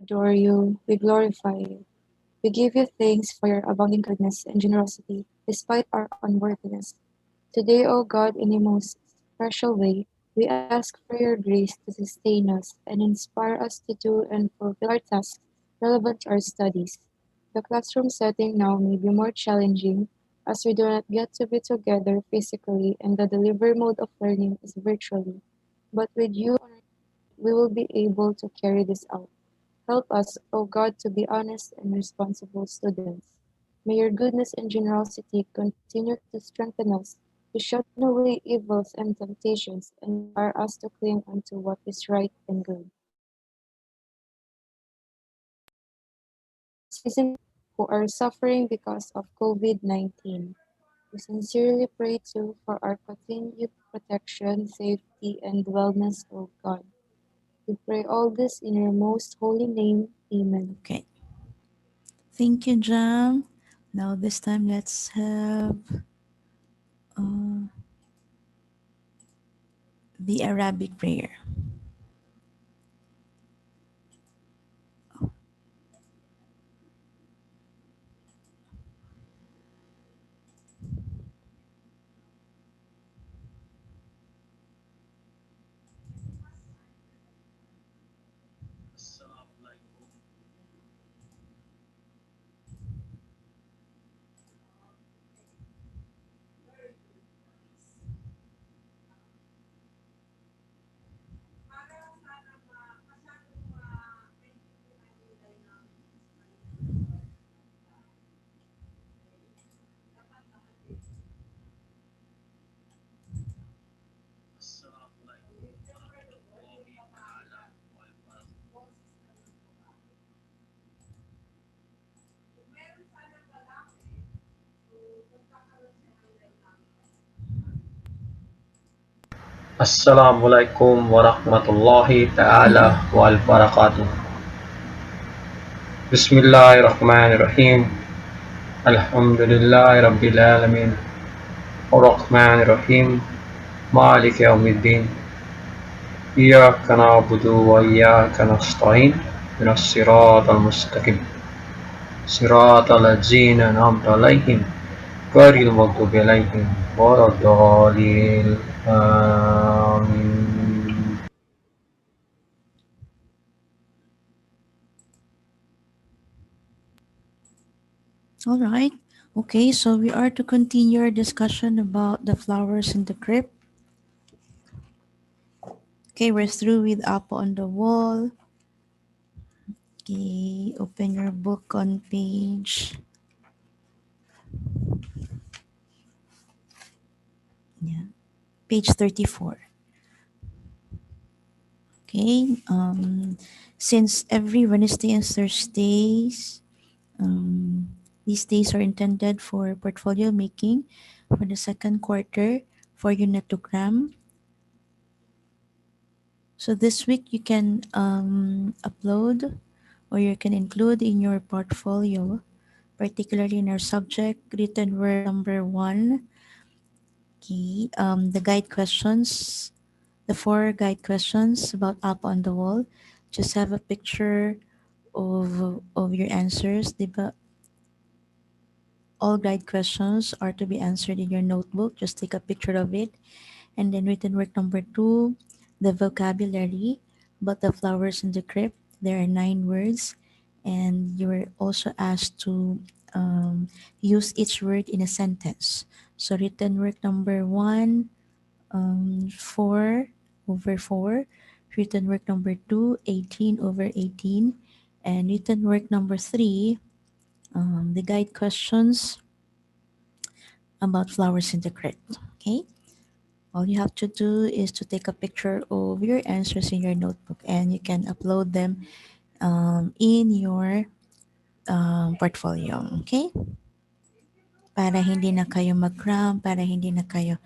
adore you, we glorify you. We give you thanks for your abounding goodness and generosity despite our unworthiness. Today, O God, in a most special way, we ask for your grace to sustain us and inspire us to do and fulfill our tasks relevant to our studies. The classroom setting now may be more challenging as we do not get to be together physically and the delivery mode of learning is virtually. But with you on our side, we will be able to carry this out. Help us, O God, to be honest and responsible students. May your goodness and generosity continue to strengthen us, to shun away evils and temptations, and inspire us to cling unto what is right and good. For our citizens who are suffering because of COVID-19, we sincerely pray too for our continued protection, safety, and wellness, O God. We pray all this in your most holy name. Amen. Okay. Thank you, Jam. Now this time let's have uh, the Arabic prayer. Assalamualaikum warahmatullahi taala wabarakatuh. Bismillahirrahmanirrahim. Alhamdulillahi rabbil alamin. Arrahmanirrahim. Maliki yaumiddin. Iyyaka na'budu wa iyyaka nasta'in. Ihdinas siratal mustaqim. Siratal ladzina an'amta 'alaihim ghairil maghdubi 'alaihim waladdallin. Amin. All right. Okay, so we are to continue our discussion about the flowers in the crypt. Okay, we're through with Apple on the Wall. Okay, open your book on yeah, page 34. Okay, since every Wednesday and Thursdays, um, these days are intended for portfolio making for the second quarter for Unit 2 Cram. So this week you can upload or you can include in your portfolio, particularly in our subject written work number 1, okay, the guide questions, the 4 guide questions about up on the wall. Just have a picture of your answers. Diba? All guide questions are to be answered in your notebook. Just take a picture of it. And then written work number 2, the vocabulary about the flowers in the crypt. There are 9 words, and you were also asked to use each word in a sentence. So written work number 1, 4 over 4. Written work number 2, 18 over 18. And written work number 3, the guide questions about flowers in the crypt. Okay. All you have to do is to take a picture of your answers in your notebook and you can upload them in your portfolio. Okay? Para hindi na kayo mag-cram, para hindi na kayo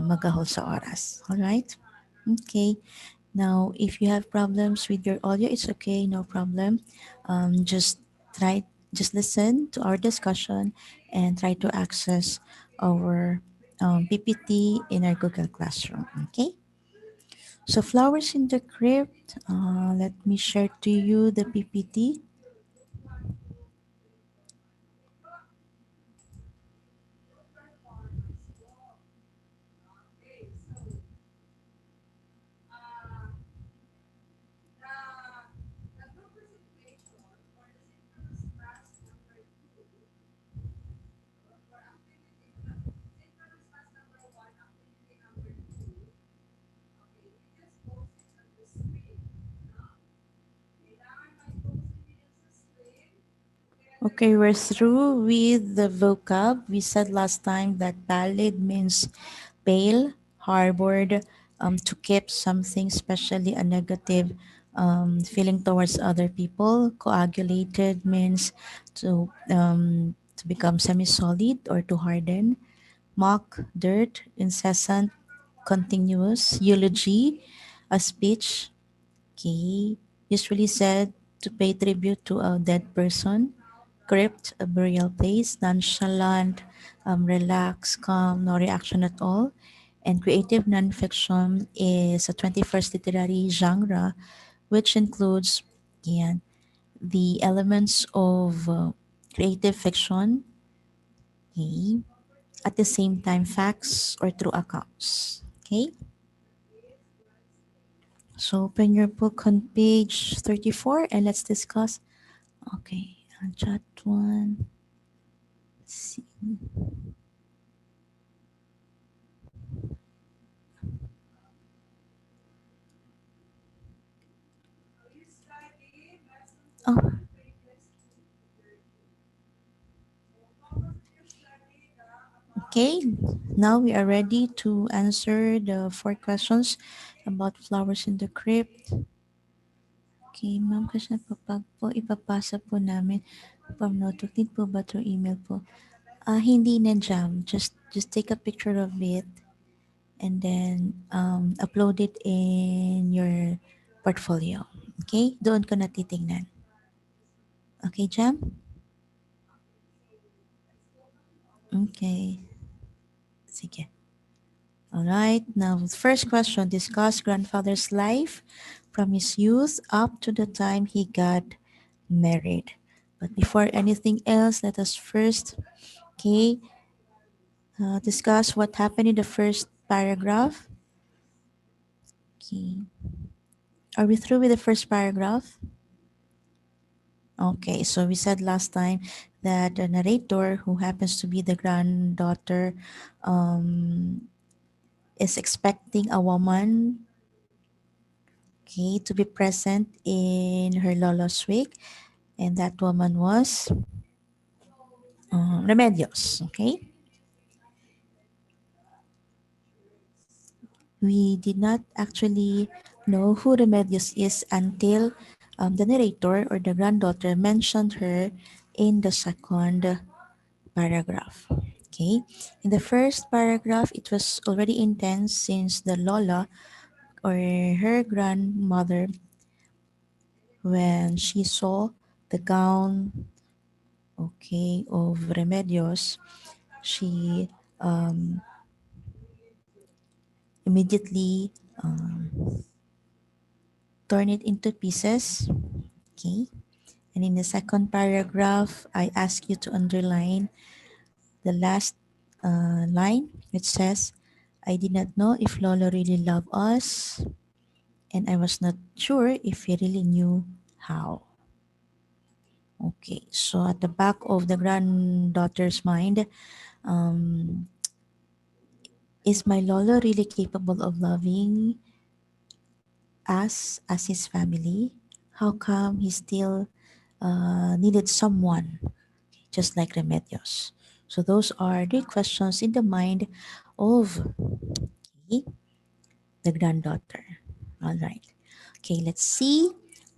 magahol sa oras. Alright? Okay. Now, if you have problems with your audio, it's okay, no problem. Just try, just listen to our discussion and try to access our PPT in our Google Classroom. Okay. So flowers in the crypt. Let me share to you the PPT. Okay, we're through with the vocab. We said last time that pallid means pale, harbored, to keep something, especially a negative feeling towards other people. Coagulated means to become semi-solid or to harden. Mock, dirt, incessant, continuous. Eulogy, a speech, okay, usually said to pay tribute to a dead person. Crypt, a burial place. Nonchalant, relaxed, calm, no reaction at all. And creative nonfiction is a 21st literary genre which includes, again, the elements of creative fiction, okay, at the same time facts or true accounts. Okay, so open your book on page 34 and let's discuss. Okay, chat one. Let's see. Oh, okay. Now we are ready to answer the four questions about flowers in the crypt. Okay, ma'am, kasi napapag po, ipapasa po namin from notebook. Need po ba through email po? Hindi na jam. Just take a picture of it and then upload it in your portfolio. Okay? Doon ko na titingnan. Okay, Jam? Okay. Sige. Alright, now first question. Discuss grandfather's life from his youth up to the time he got married. But before anything else, let us first, okay, discuss what happened in the first paragraph. Okay. Are we through with the first paragraph? Okay, so we said last time that the narrator, who happens to be the granddaughter, um, is expecting a woman, okay, to be present in her lolo's wake, and that woman was Remedios. Okay, we did not actually know who Remedios is until the narrator or the granddaughter mentioned her in the second paragraph. Okay, in the first paragraph, it was already intense since the Lola or her grandmother, when she saw the gown, okay, of Remedios, she immediately torn it into pieces. Okay, and in the second paragraph, I ask you to underline the last line, which says, I did not know if Lolo really loved us, and I was not sure if he really knew how. Okay, so at the back of the granddaughter's mind, is my Lolo really capable of loving us as his family? How come he still needed someone just like Remedios? So those are the questions in the mind of the granddaughter. All right. Okay, let's see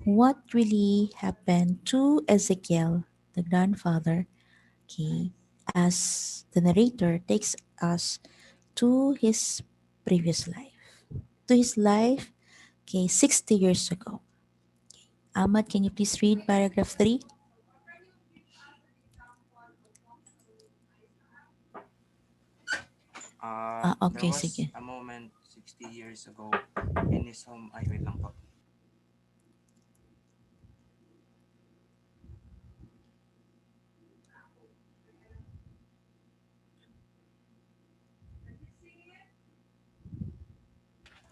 what really happened to Ezekiel, the grandfather, okay, as the narrator takes us to his previous life, to his life, okay, 60 years ago. Ahmad, can you please read paragraph 3? There Okay, was sige. a moment 60 years years ago in his home. Ay, wait lang po.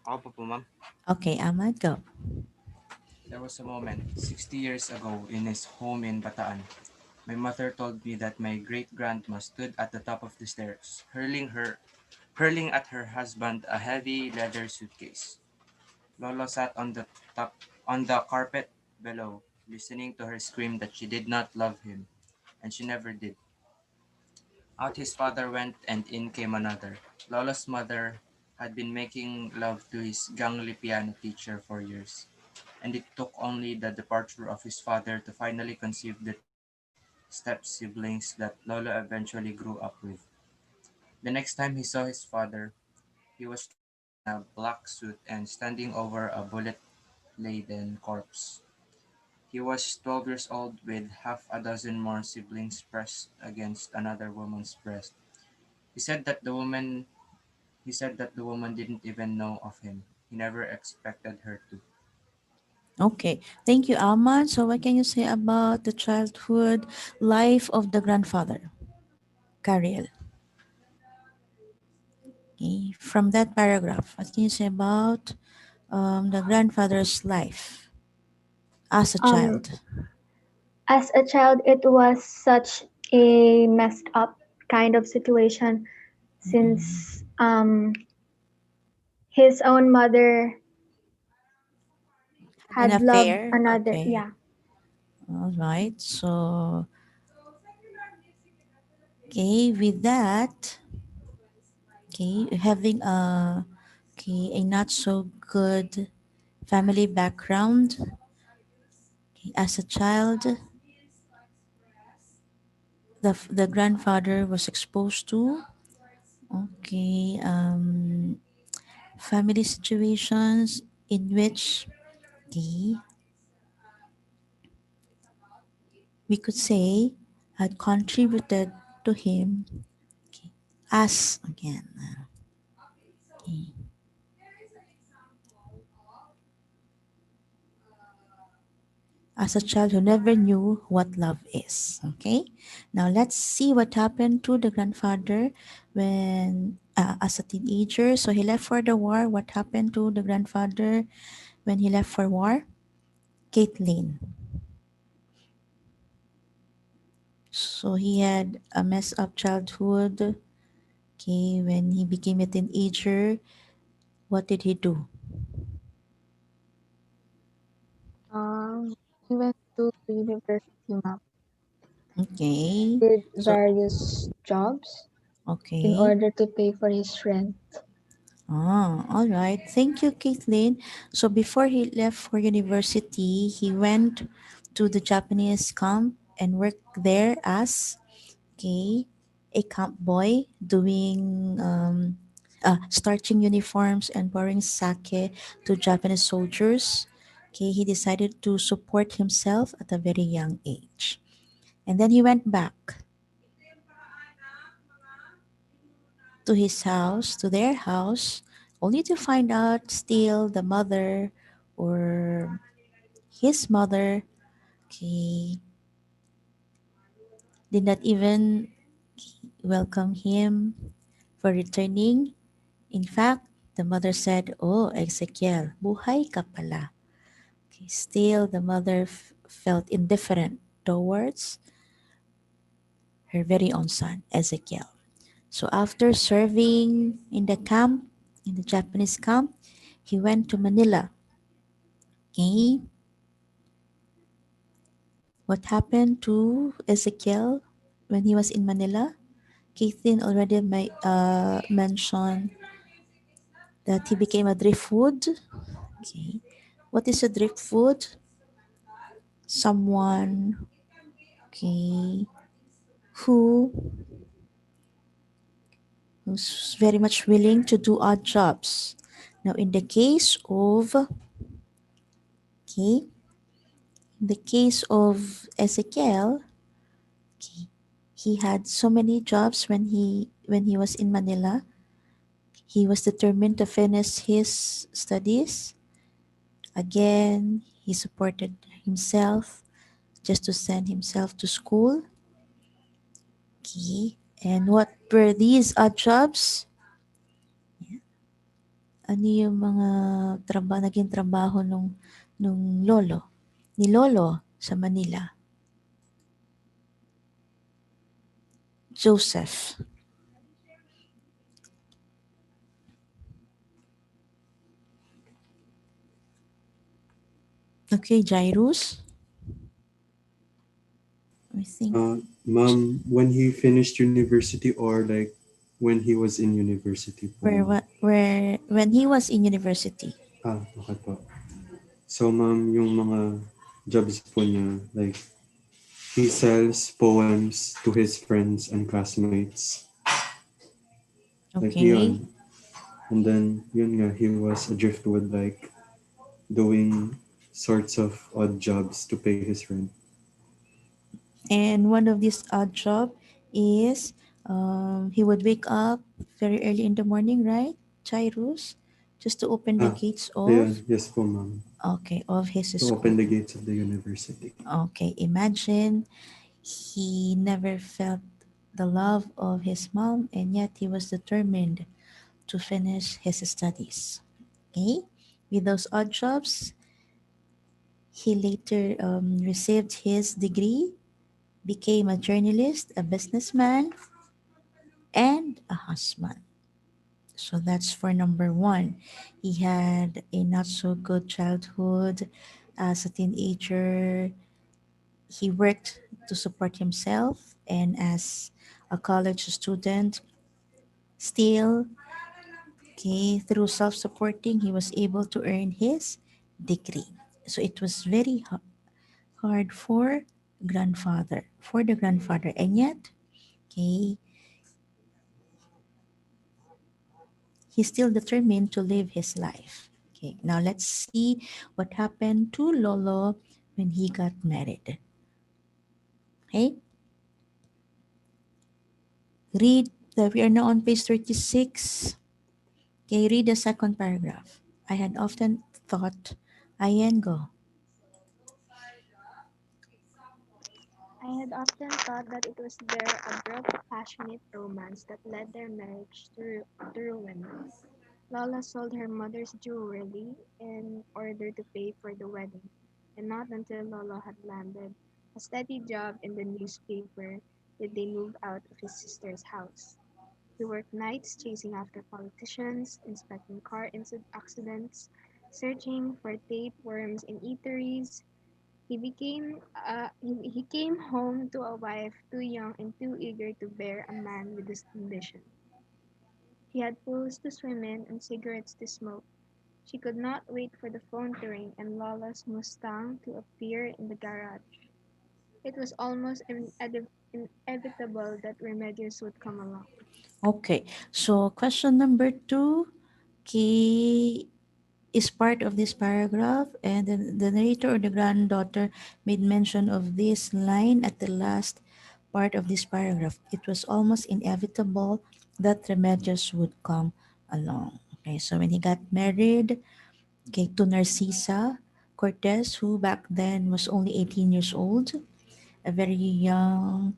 Ako po po, ma'am. Okay, Ahmad, go. There was a moment 60 years ago in his home in Bataan. My mother told me that my great grandma stood at the top of the stairs, hurling at her husband a heavy leather suitcase. Lolo sat on the carpet below, listening to her scream that she did not love him, and she never did. Out his father went, and in came another. Lolo's mother had been making love to his gangly piano teacher for years, and it took only the departure of his father to finally conceive the three step siblings that Lolo eventually grew up with. The next time he saw his father, he was dressed in a black suit and standing over a bullet laden corpse. He was 12 years old with half a dozen more siblings pressed against another woman's breast. He said that the woman he said that the woman didn't even know of him. He never expected her to. Okay, thank you, Ahmad. So, what can you say about the childhood life of the grandfather, Kariel? Okay, from that paragraph, what can you say about the grandfather's life as a Um, child? as a child, it was such a messed up kind of situation Mm-mm. since his own mother An had loved affair? another. Okay, Yeah. all right. So, okay, with that, okay, having a not so good family background, okay, as a child, the grandfather was exposed to okay family situations in which okay, we could say had contributed to him okay, as again okay, as a child who never knew what love is. Okay, now let's see what happened to the grandfather when as a teenager. So he left for the war. What happened to the grandfather when he left for war? Caitlin. So he had a messed up childhood. Okay, when he became a teenager, what did he do? Um, he went to university, ma'am. Okay, Did so various jobs in okay. order to pay for his rent. All right. Thank you, Caitlin. So before he left for university, he went to the Japanese camp and worked there as okay, a camp boy doing starching uniforms and pouring sake to Japanese soldiers. Okay, he decided to support himself at a very young age. And then he went back to his house, to their house, only to find out still the mother or his mother okay, did not even welcome him for returning. In fact, the mother said, "Oh, Ezekiel, buhay ka pala." Okay, still, the mother felt indifferent towards her very own son, Ezekiel. So after serving in the camp, in the Japanese camp, he went to Manila. Okay, what happened to Ezekiel when he was in Manila? Caitlin already mentioned that he became a driftwood. Okay, what is a driftwood? Someone okay who who's very much willing to do odd jobs. Now, in the case of okay, in the case of Ezekiel, okay, he had so many jobs when he was in Manila. He was determined to finish his studies. Again, he supported himself just to send himself to school. Okay. And what were these odd jobs? Ano yung mga naging trabaho nung lolo? Ni lolo sa Manila? Joseph. Okay, Jairus. I think Ma'am, when he finished university or like when he was in university po, ma'am? where when he was in university. Okay po. So, ma'am, yung mga jobs po niya, like, he sells poems to his friends and classmates. Like, Okay. yun. And then, yun nga, he was adrift with, like, doing sorts of odd jobs to pay his rent. And one of these odd job is he would wake up very early in the morning, right, Jairus? Just to open the Ah, gates ayun. of Yes po, ma'am. his To open school. the gates of the university. Okay, imagine he never felt the love of his mom, and yet he was determined to finish his studies. Okay, with those odd jobs, he later received his degree, became a journalist, a businessman, and a husband. So that's for number one. He had a not so good childhood. As a teenager, he worked to support himself, and as a college student, still, okay, through self supporting, he was able to earn his degree. So it was very hard for the grandfather, and yet, okay, he's still determined to live his life. Okay, now let's see what happened to Lolo when he got married. Okay, read we are now on page 36. Okay, read the second paragraph. I had often thought, Ayengo. I had often thought that it was their abrupt, passionate romance that led their marriage to ruin. Lola sold her mother's jewelry in order to pay for the wedding, and not until Lola had landed a steady job in the newspaper did they move out of his sister's house. He worked nights chasing after politicians, inspecting car accidents, searching for tapeworms in eateries. He came home to a wife too young and too eager to bear a man with this condition. He had pools to swim in and cigarettes to smoke. She could not wait for the phone to ring and Lola's Mustang to appear in the garage. It was almost inevitable that Remedios would come along. Okay, so question number two, okay, is part of this paragraph, and the narrator or the granddaughter made mention of this line at the last part of this paragraph. It was almost inevitable that Remedios would come along. Okay, so when he got married, okay, to Narcisa Cortez, who back then was only 18 years old, a very young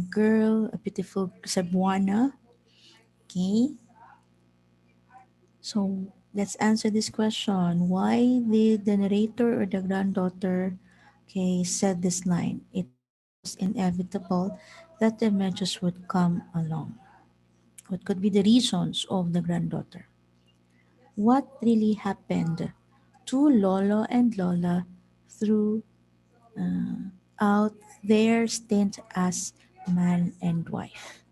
girl, a beautiful Cebuana. Okay, so let's answer this question. Why did the narrator or the granddaughter, okay, said this line? It was inevitable that the Medjus would come along. What could be the reasons of the granddaughter? What really happened to Lolo and Lola through out their stint as man and wife?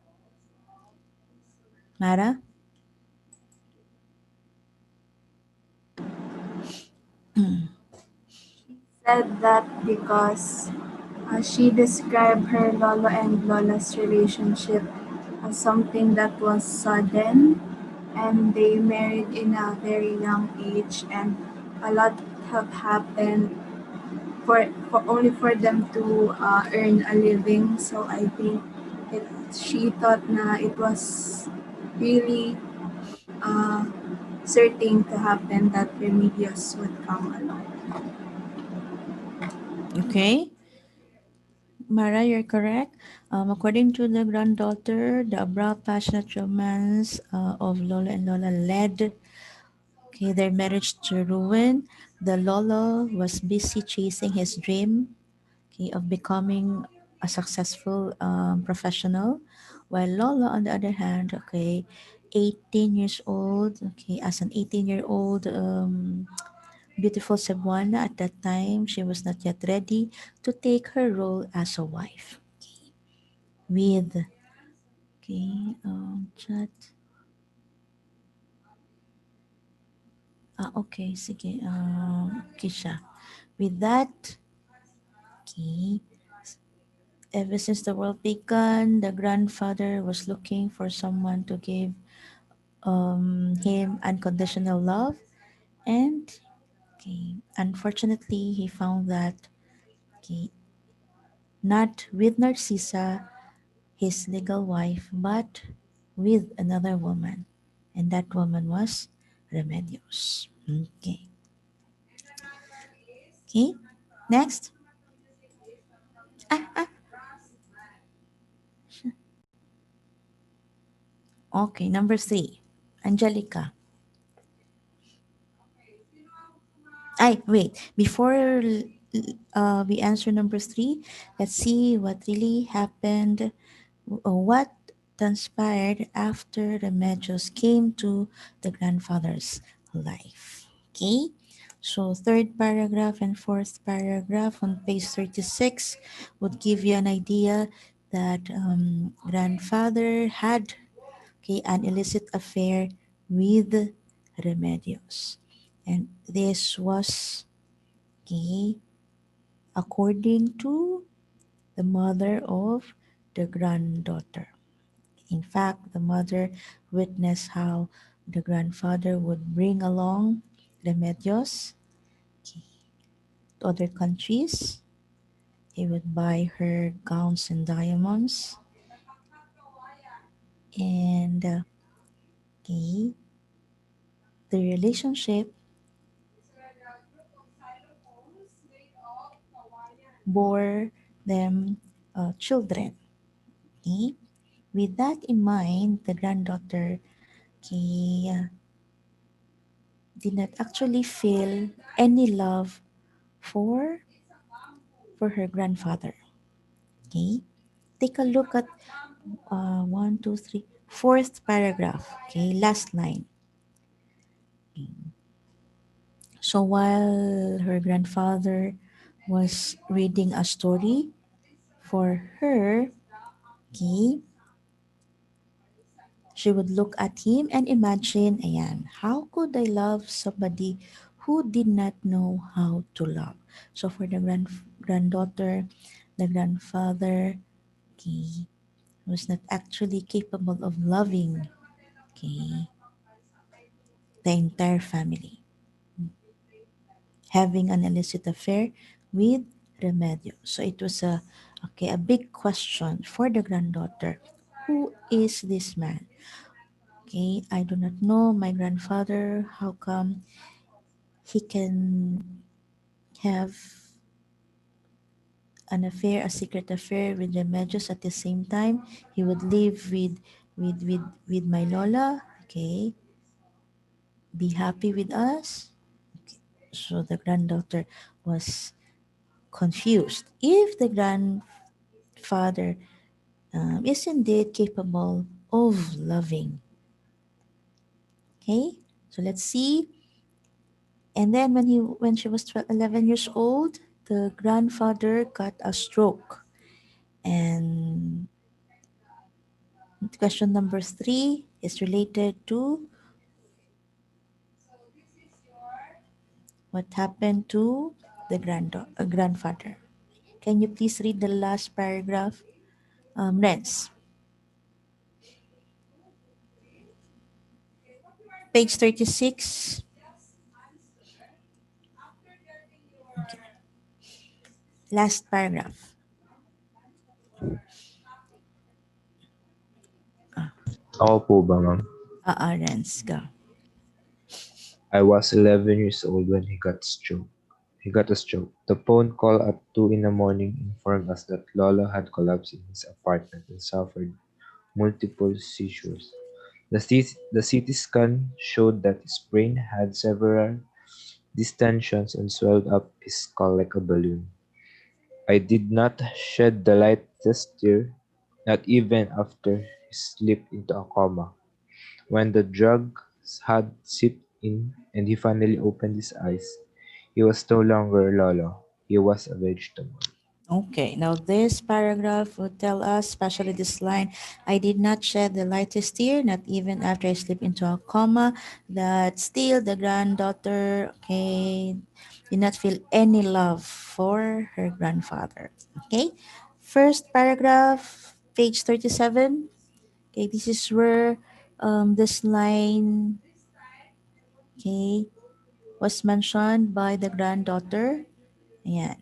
Mara? Said that because she described her Lolo and Lola's relationship as something that was sudden, and they married in a very young age, and a lot have happened for only for them to earn a living. So I think it she thought na it was really uh, certain to happen that Remedios would come along. Okay, Mara, you're correct. According to the granddaughter, the abrupt, passionate romance of Lola and Lola led their marriage to ruin. The Lola was busy chasing his dream of becoming a successful professional, while Lola, on the other hand, 18 years old, as an 18-year-old beautiful Cebuana at that time, she was not yet ready to take her role as a wife. With, chat. Okay, sige, Kisha. With that, okay, ever since the world began, the grandfather was looking for someone to give him unconditional love, and unfortunately, he found that okay, not with Narcissa, his legal wife, but with another woman, and that woman was Remedios. Okay, okay. Next. Ah, okay, number three, Angelica. Wait. Before we answer number three, let's see what really happened. What transpired after Remedios came to the grandfather's life. Okay. So third paragraph and fourth paragraph on page 36 would give you an idea that grandfather had an illicit affair with Remedios. And this was okay, according to the mother of the granddaughter. In fact, the mother witnessed how the grandfather would bring along Remedios to other countries. He would buy her gowns and diamonds. And okay, the relationship bore them children. Okay? With that in mind, the granddaughter okay, did not actually feel any love for for her grandfather. Okay, take a look at one, two, three, fourth paragraph. Okay, last line. So while her grandfather was reading a story for her, okay, she would look at him and imagine, ayan, how could I love somebody who did not know how to love? So for the granddaughter, the grandfather, okay, was not actually capable of loving, okay, the entire family, having an illicit affair with Remedio. So it was a big question for the granddaughter. Who is this man? Okay, I do not know my grandfather. How come he can have an affair, a secret affair with Remedios at the same time? He would live with my Lola. Okay, be happy with us. So the granddaughter was confused. If the grandfather is indeed capable of loving, okay, so let's see. And then when she was 12, 11 years old, the grandfather got a stroke. And question number three is related to what happened to the grandfather. Can you please read the last paragraph, Renz? Page 36. Last paragraph. Ako po ba, ma'am? Renz, go. I was 11 years old when he got stroke. He got a stroke. The phone call at 2 in the morning informed us that Lolo had collapsed in his apartment and suffered multiple seizures. The CT scan showed that his brain had several distensions and swelled up his skull like a balloon. I did not shed the lightest tear, not even after he slipped into a coma. When the drugs had seeped in and he finally opened his eyes, he was no longer Lolo. He was a vegetable. Okay, now this paragraph would tell us, especially this line, I did not shed the lightest tear, not even after I slipped into a coma, that still the granddaughter, okay, did not feel any love for her grandfather. Okay, first paragraph, page 37. Okay, this is where this line, okay, was mentioned by the granddaughter. Ayan.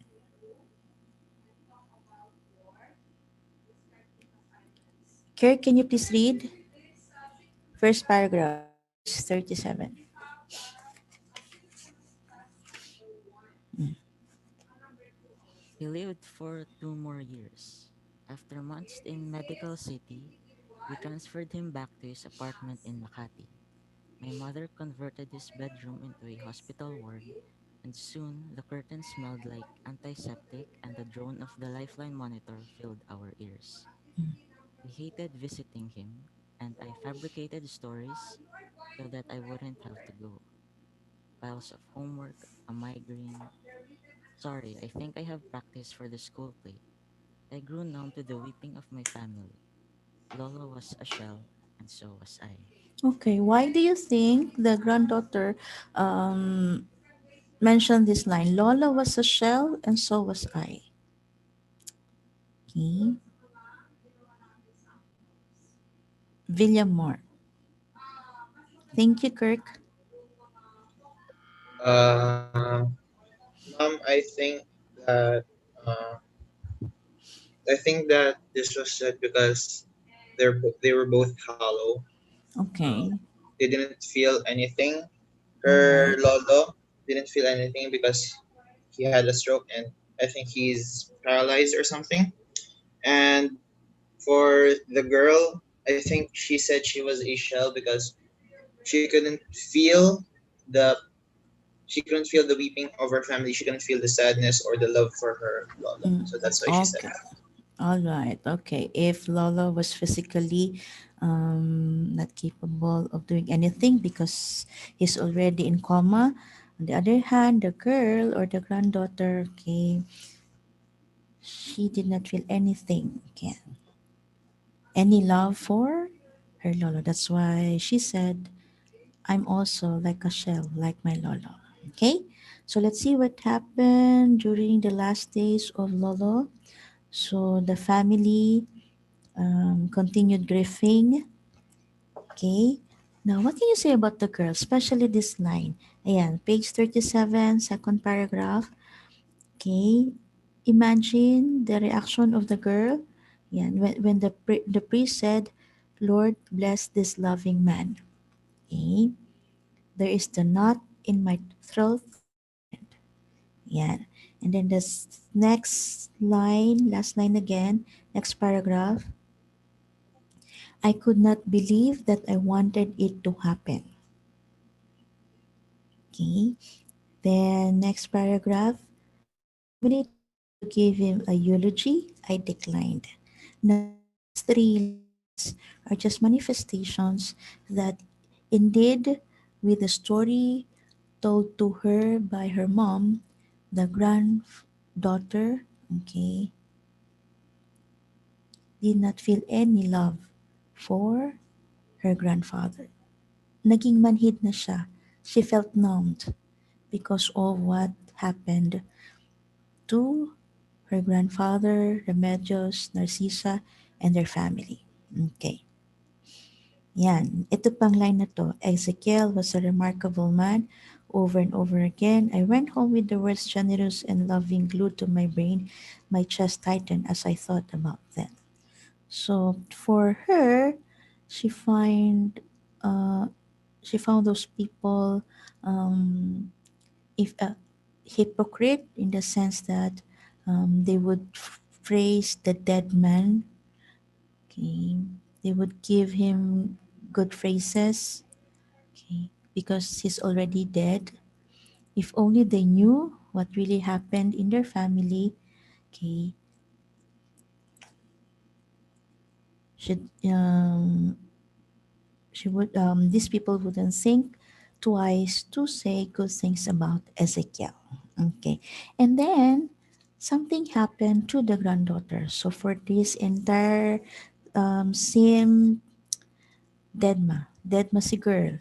Kirk, can you please read? First paragraph, page 37. He lived for 2 more years. After months in Medical City, we transferred him back to his apartment in Makati. My mother converted his bedroom into a hospital ward, and soon the curtains smelled like antiseptic and the drone of the Lifeline monitor filled our ears. We hated visiting him, and I fabricated stories so that I wouldn't have to go. Piles of homework, a migraine. Sorry, I think I have practice for the school play. I grew numb to the weeping of my family. Lola was a shell, and so was I. Okay, why do you think the granddaughter mentioned this line? Lola was a shell and so was I. Okay, William Moore. Thank you, Kirk. Uh, Mom, that uh, I think that this was said because they were both hollow. Um, Okay, they didn't feel anything. all Her right. lolo didn't feel anything because he had a stroke and I think he's paralyzed or something. And for the girl, I think she said she was a shell because she couldn't feel the she couldn't feel the weeping of her family. She couldn't feel the sadness or the love for her lolo. Mm, So that's why she said okay, that. all right. Okay, if Lola was physically not capable of doing anything because he's already in coma, on the other hand, the girl or the granddaughter, okay, she did not feel anything, okay, any love for her lolo. That's why she said, I'm also like a shell, like my lolo. Okay, so let's see what happened during the last days of Lolo. So the family continued grieving. Okay, now what can you say about the girl, especially this line? Ayan, page 37, second paragraph. Okay, imagine the reaction of the girl. Yeah, when the priest said, Lord, bless this loving man. Okay, there is the knot in my throat, friend. Yeah, and then the next line, last line again, next paragraph. I could not believe that I wanted it to happen. Okay, then next paragraph. The family tried to give him a eulogy. I declined. Now, these three lines are just manifestations that indeed, with the story told to her by her mom, the granddaughter, okay, did not feel any love for her grandfather. Naging manhid na siya. She felt numbed because of what happened to her grandfather, Remedios, Narcisa, and their family. Okay. Yan. Ito pang line na to. Ezekiel was a remarkable man. Over and over again, I went home with the words generous and loving glued to my brain. My chest tightened as I thought about them. So for her, she find she found those people um, if hypocrite in the sense that they would praise the dead man. Okay, they would give him good phrases. Okay, because he's already dead. If only they knew what really happened in their family. Okay, should she would these people wouldn't think twice to say good things about Ezekiel. Okay, and then something happened to the granddaughter. So for this entire same Deadma's a girl.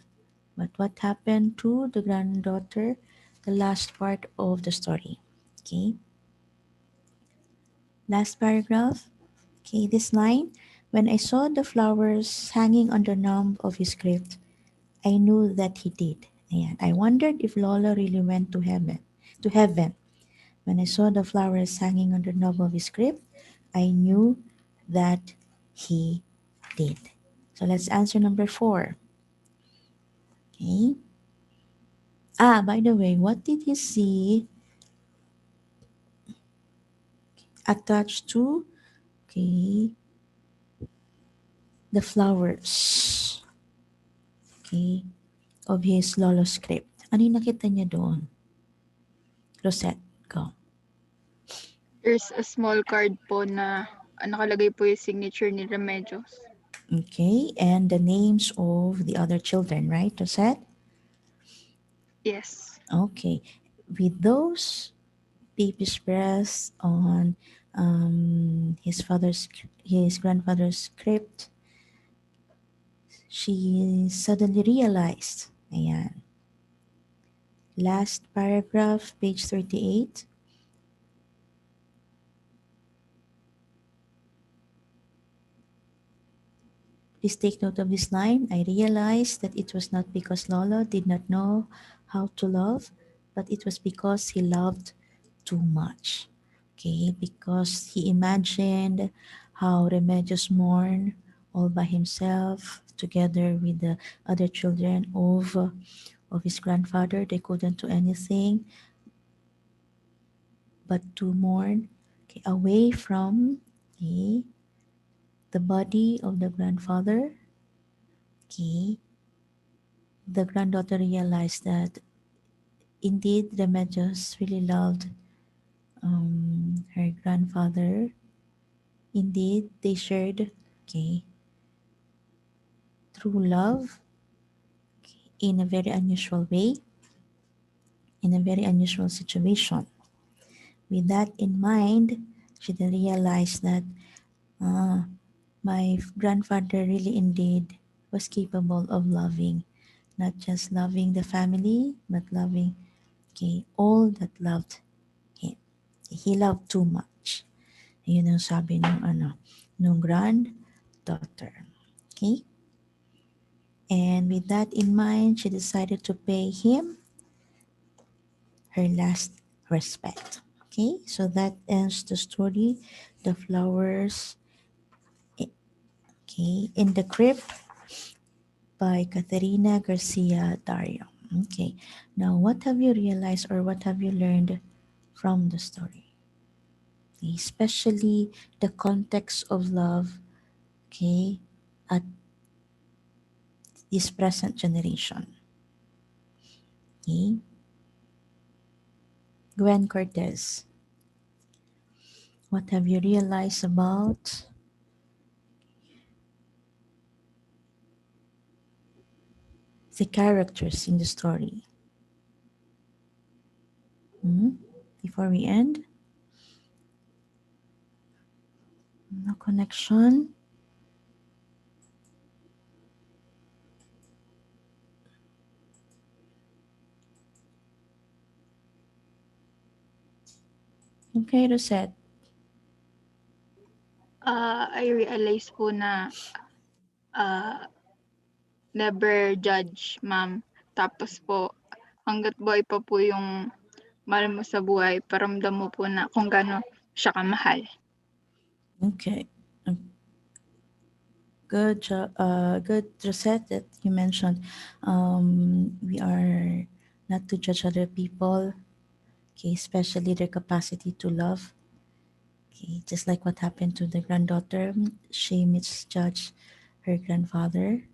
But what happened to the granddaughter? The last part of the story. Okay, last paragraph. Okay, this line. When I saw the flowers hanging on the knob of his grave, I knew that he did. And I wondered if Lola really went to heaven. To heaven. When I saw the flowers hanging on the knob of his grave, I knew that he did. So let's answer number 4. Okay. By the way, what did you see attached to, okay, the flowers, okay, of his Lolo script? Ano yung nakita niya doon? Rosette, go. There's a small card po na nakalagay po yung signature ni Remedios. Okay, and the names of the other children, right, Rosette? Yes. Okay, with those baby's breath on his grandfather's script, she suddenly realized, ayan, last paragraph, page 38. Please take note of this line. I realized that it was not because Lolo did not know how to love, but it was because he loved too much. Okay, because he imagined how Remedios mourned all by himself together with the other children of his grandfather. They couldn't do anything but to mourn, okay, away from, okay, the body of the grandfather. Okay, the granddaughter realized that indeed Remedios really loved her grandfather. Indeed, they shared, okay, true love, okay, in a very unusual way, in a very unusual situation. With that in mind, she then realized that my grandfather really indeed was capable of loving, not just loving the family, but loving, okay, all that loved him. He loved too much. Yun ang sabi nung granddaughter. Okay? And with that in mind, she decided to pay him her last respect. Okay? So that ends the story, The Flowers, okay, in the Crypt by Caterina Garcia Dario. Okay. Now, what have you realized or what have you learned from the story? Okay, especially the context of love, okay, at this present generation. Okay. Gwen Cortez, what have you realized about the characters in the story? Before we end, no connection. Okay, Rosette. I realize po na never judge, ma'am. Tapos po, hanggat buhay pa po yung mahal mo sa buhay, paramdam mo po na kung gaano siya kamahal. Okay. Good, Rosette, that you mentioned. We are not to judge other people, okay, especially their capacity to love. Okay, just like what happened to the granddaughter, she misjudged her grandfather,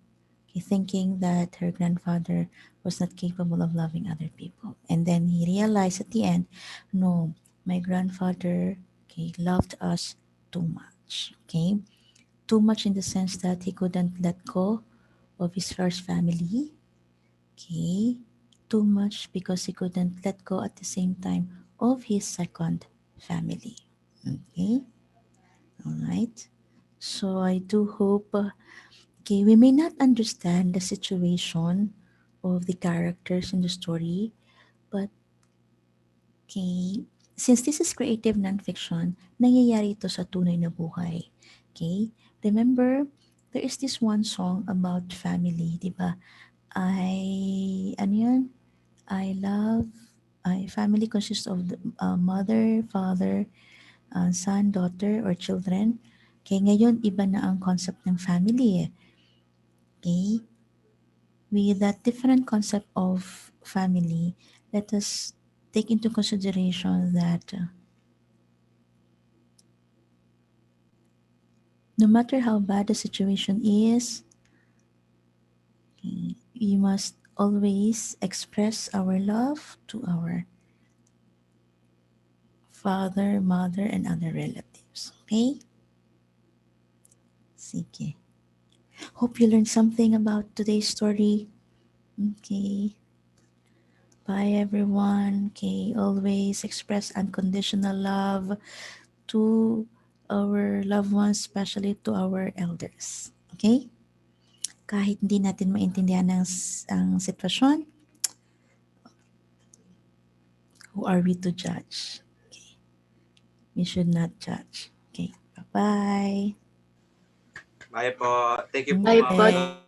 okay, thinking that her grandfather was not capable of loving other people. And then he realized at the end, no, my grandfather, okay, loved us too much. Okay, too much in the sense that he couldn't let go of his first family. Okay, too much because he couldn't let go at the same time of his second family. Okay, all right. So I do hope, okay, we may not understand the situation of the characters in the story, but okay, since this is creative nonfiction, nangyayari ito sa tunay na buhay. Okay? Remember, there is this one song about family, di ba? Ano yun? I love, family consists of the, mother, father, son, daughter, or children. Okay, ngayon, iba na ang concept ng family eh. Okay? With that different concept of family, let us take into consideration that no matter how bad the situation is, okay, we must always express our love to our father, mother, and other relatives. Okay? Sige. Hope you learned something about today's story. Okay. Bye, everyone. Okay. Always express unconditional love to our loved ones, especially to our elders. Okay? Kahit hindi natin maintindihan ang sitwasyon, who are we to judge? Okay. We should not judge. Okay. Bye-bye. Bye po. Thank you po, Bye ma'am. po.